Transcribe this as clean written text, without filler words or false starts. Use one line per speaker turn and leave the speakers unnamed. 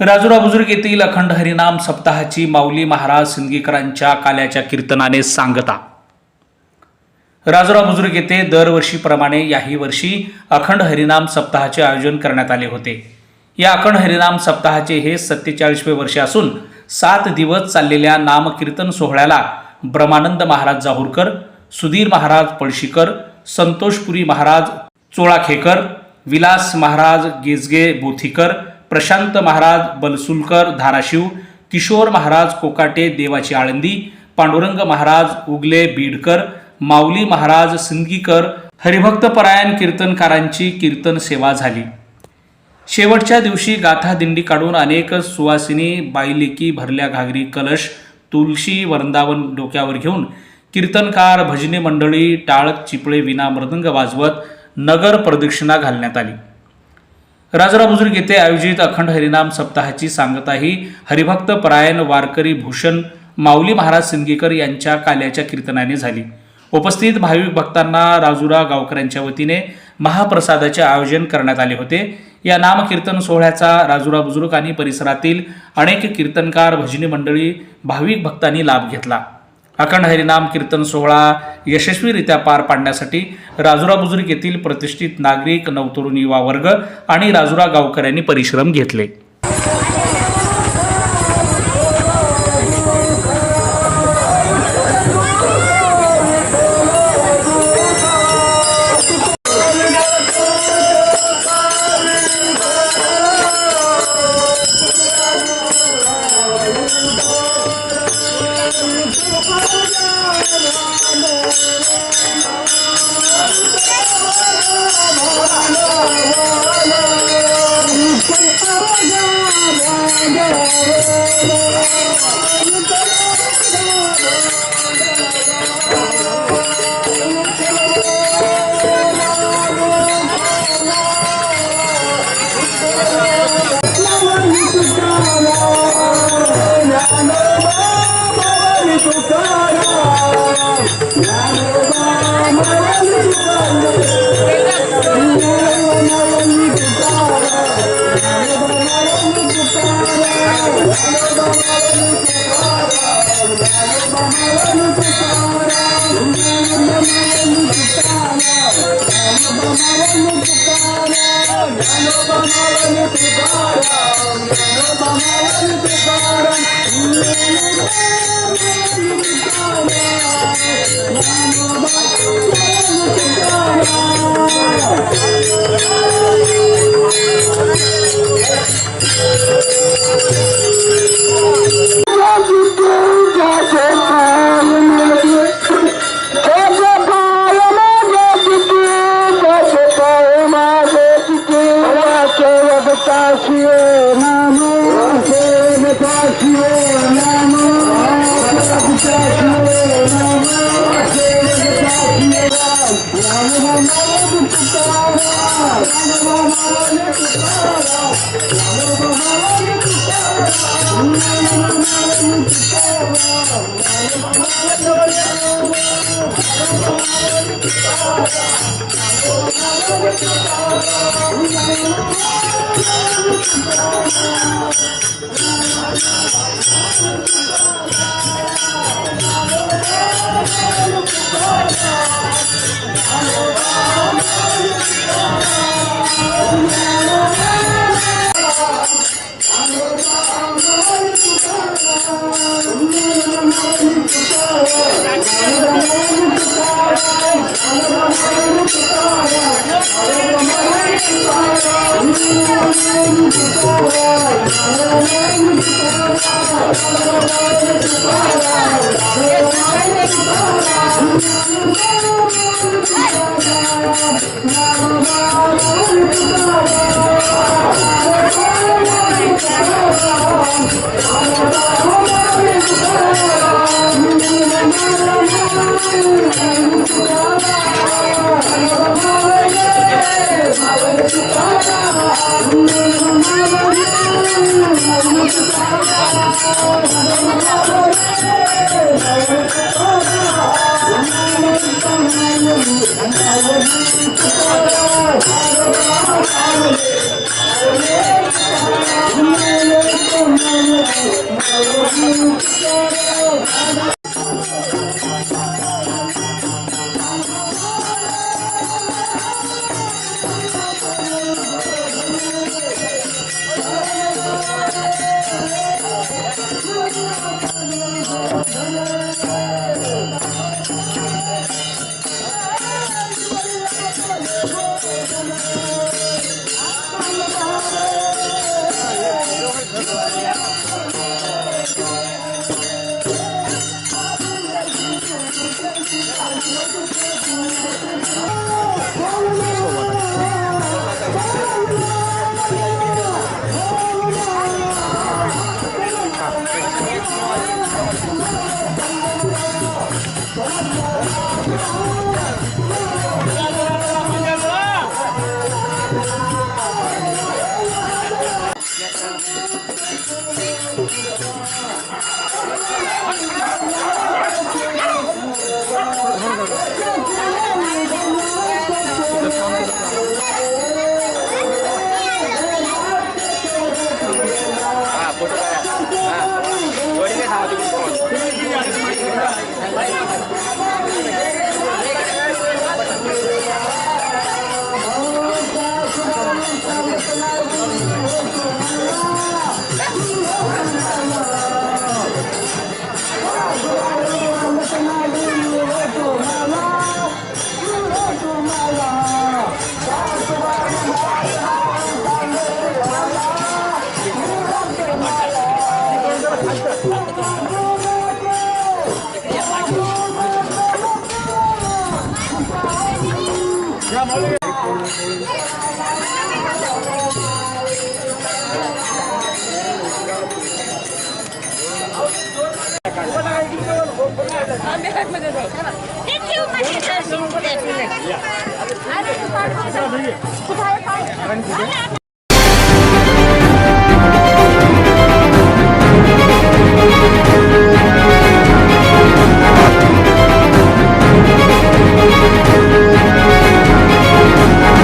राजुरा बुजुर्ग येथील अखंड हरिनाम सप्ताहाची माऊली महाराज सिंदगीकरांच्या काल्याच्या कीर्तनाने सांगता। राजुरा बुजुर्ग येथे दरवर्षीप्रमाणे याही वर्षी अखंड हरिनाम सप्ताहाचे आयोजन करण्यात आले होते। या अखंड हरिनाम सप्ताहाचे हे 47वे वर्ष असून 7 दिवस चाललेल्या नाम कीर्तन सोहळ्याला ब्रह्मानंद महाराज जाहूरकर, सुधीर महाराज पळशीकर, संतोषपुरी महाराज चोळाखेकर, विलास महाराज गेजगे बोथीकर, प्रशांत महाराज बलसुलकर धाराशिव, किशोर महाराज कोकाटे देवाची आळंदी, पांडुरंग महाराज उगले बीडकर, माऊली महाराज सिंदगीकर हरिभक्तपरायण कीर्तनकारांची कीर्तन सेवा झाली। शेवटच्या दिवशी गाथा दिंडी काढून अनेक सुवासिनी बाईलेकी भरल्या घागरी कलश तुळशी वृंदावन डोक्यावर घेऊन कीर्तनकार भजनी मंडळी टाळ चिपळे विना मृदंग वाजवत नगर प्रदक्षिणा घालण्यात आली। राजुरा बुजुर्ग येथे आयोजित अखंड हरिनाम सप्ताहाची सांगता ही हरिभक्त परायण वारकरी भूषण माऊली महाराज सिंदगीकर यांच्या काल्याच्या कीर्तनाने झाली। उपस्थित भाविक भक्तांना राजुरा गावकऱ्यांच्या वतीने महाप्रसादाचे आयोजन करण्यात आले होते। या नामकीर्तन सोहळ्याचा राजुरा बुजुर्ग आणि परिसरातील अनेक कीर्तनकार भजनी मंडळी भाविक भक्तांनी लाभ घेतला। अखंड हरिनाम कीर्तन सोहळा यशस्वीरित्या पार पाडण्यासाठी राजुरा बुजुर्ग येथील प्रतिष्ठित नागरिक, नवतरुण युवा वर्ग आणि राजुरा गावकऱ्यांनी परिश्रम घेतले।
Thank you. कुठे आहे